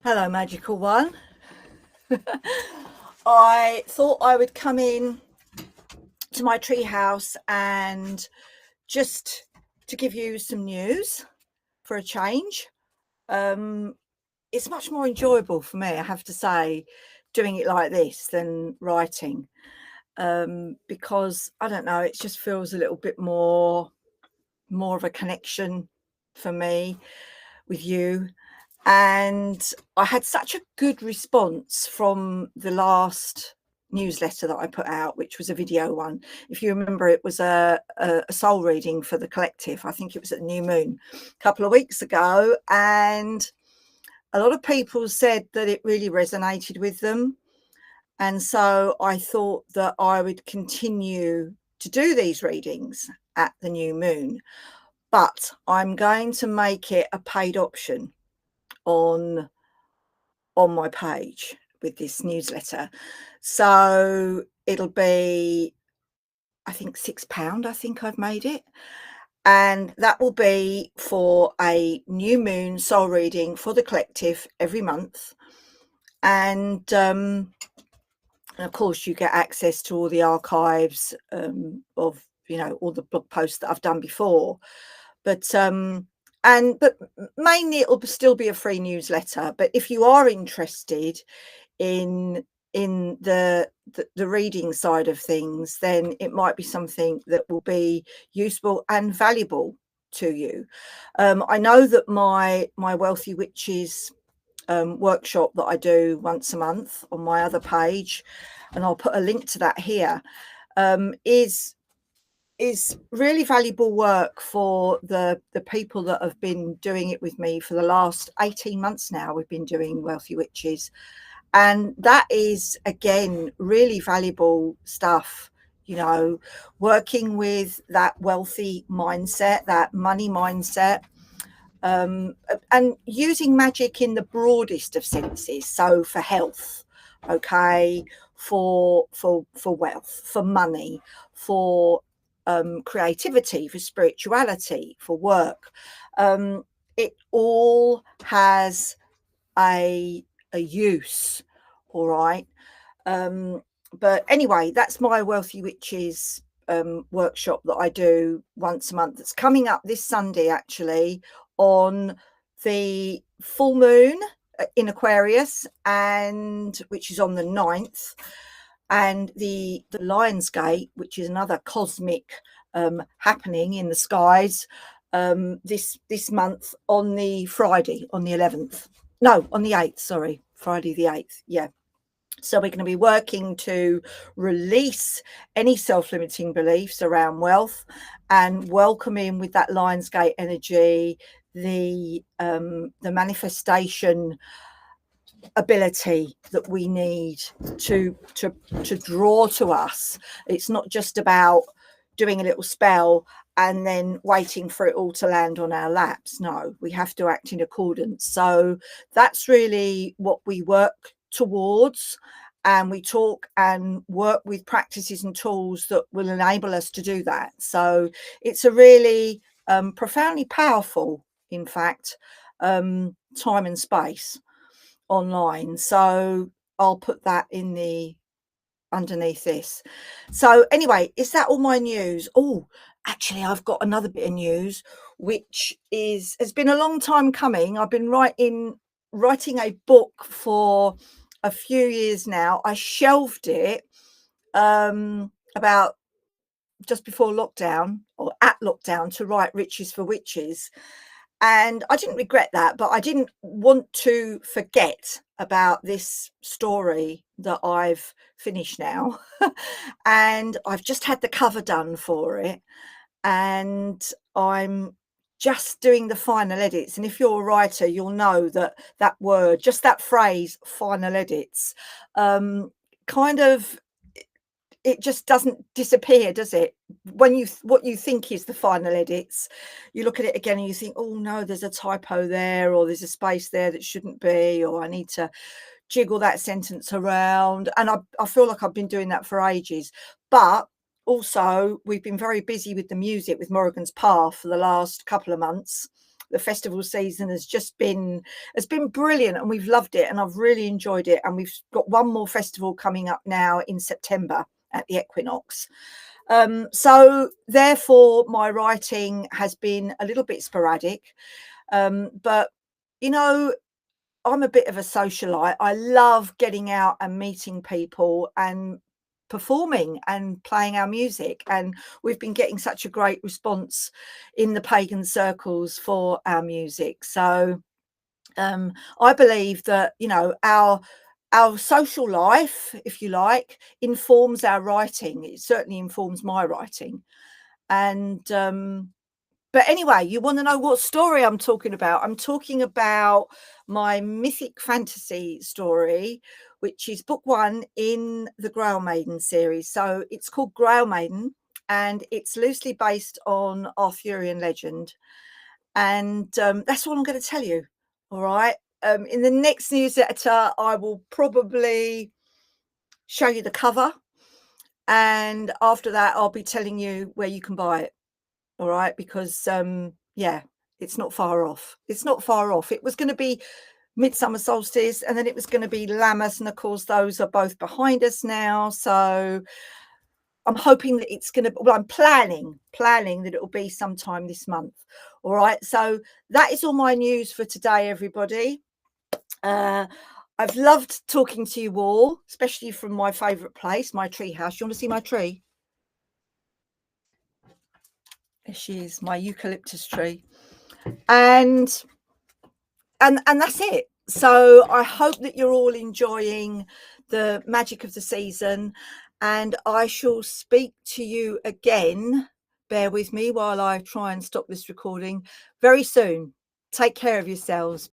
Hello, magical one. I thought I would come in to my treehouse and just to give you some news for a change. Um, it's much more enjoyable for me, I have to say, doing it like this than writing, because I don't know, it just feels a little bit more of a connection for me with you. And I had such a good response from the last newsletter that I put out, which was a video one. If you remember, it was a soul reading for the collective. I think it was at the new moon a couple of weeks ago. And a lot of people said that it really resonated with them. And so I thought that I would continue to do these readings at the new moon, but I'm going to make it a paid option on my page with this newsletter. So it'll be, I think, £6, I think I've made it. And that will be for a new moon soul reading for the collective every month. And of course, you get access to all the archives of, all the blog posts that I've done before. But mainly it'll still be a free newsletter. But if you are interested in the reading side of things, then it might be something that will be useful and valuable to you. I know that my Wealthy Witches workshop that I do once a month on my other page, and I'll put a link to that here, is really valuable work for the people that have been doing it with me for the last 18 months now. We've been doing Wealthy Witches, and that is, again, really valuable stuff, working with that wealthy mindset, that money mindset, and using magic in the broadest of senses. So for health, okay, for wealth, for money, for creativity, for spirituality, for work. It all has a use, all right. But anyway, that's my Wealthy Witches workshop that I do once a month. It's coming up this Sunday, actually, on the full moon in Aquarius, and which is on the 9th, and the Lion's Gate, which is another cosmic happening in the skies, this month on the Friday, on the 11th. No, on the 8th, sorry, Friday the 8th. Yeah. So we're going to be working to release any self-limiting beliefs around wealth and welcome in with that Lionsgate energy, the manifestation ability that we need to draw to us. It's not just about doing a little spell and then waiting for it all to land on our laps. No, we have to act in accordance. So that's really what we work towards, and we talk and work with practices and tools that will enable us to do that. So it's a really profoundly powerful, in fact, time and space online. So I'll put that in the underneath this. So anyway, is that all my news? Oh, actually, I've got another bit of news, which has been a long time coming. I've been writing a book for a few years now. I shelved it about just before lockdown, or at lockdown, to write Riches for Witches. And I didn't regret that, but I didn't want to forget about this story that I've finished now. And I've just had the cover done for it, and I'm just doing the final edits. And if you're a writer, you'll know that that word, just that phrase, final edits, kind of, it just doesn't disappear, does it? When what you think is the final edits, you look at it again and you think, oh no, there's a typo there, or there's a space there that shouldn't be, or I need to jiggle that sentence around. And I feel like I've been doing that for ages. But also, we've been very busy with the music with Morrigan's Path for the last couple of months, the festival season has been brilliant, and we've loved it, and I've really enjoyed it. And we've got one more festival coming up now in September at the Equinox. So therefore my writing has been a little bit sporadic, but you know, I'm a bit of a socialite. I love getting out and meeting people and performing and playing our music, and we've been getting such a great response in the pagan circles for our music. So I believe that, you know, our social life, if you like, informs our writing. It certainly informs my writing. And but anyway, you want to know what story I'm talking about? I'm talking about my mythic fantasy story, which is book one in the Grail Maiden series. So it's called Grail Maiden, and it's loosely based on Arthurian legend. And that's all I'm going to tell you. All right. In the next newsletter, I will probably show you the cover. And after that, I'll be telling you where you can buy it. All right. Because, yeah, it's not far off. It's not far off. It was going to be Midsummer Solstice, and then it was going to be Lammas. And of course, those are both behind us now. So I'm hoping that it's going to, well, I'm planning that it will be sometime this month. All right. So that is all my news for today, everybody. I've loved talking to you all, especially from my favourite place, my tree house. You want to see my tree? There she is, my eucalyptus tree. And that's it. So I hope that you're all enjoying the magic of the season, and I shall speak to you again. Bear with me while I try and stop this recording very soon. Take care of yourselves.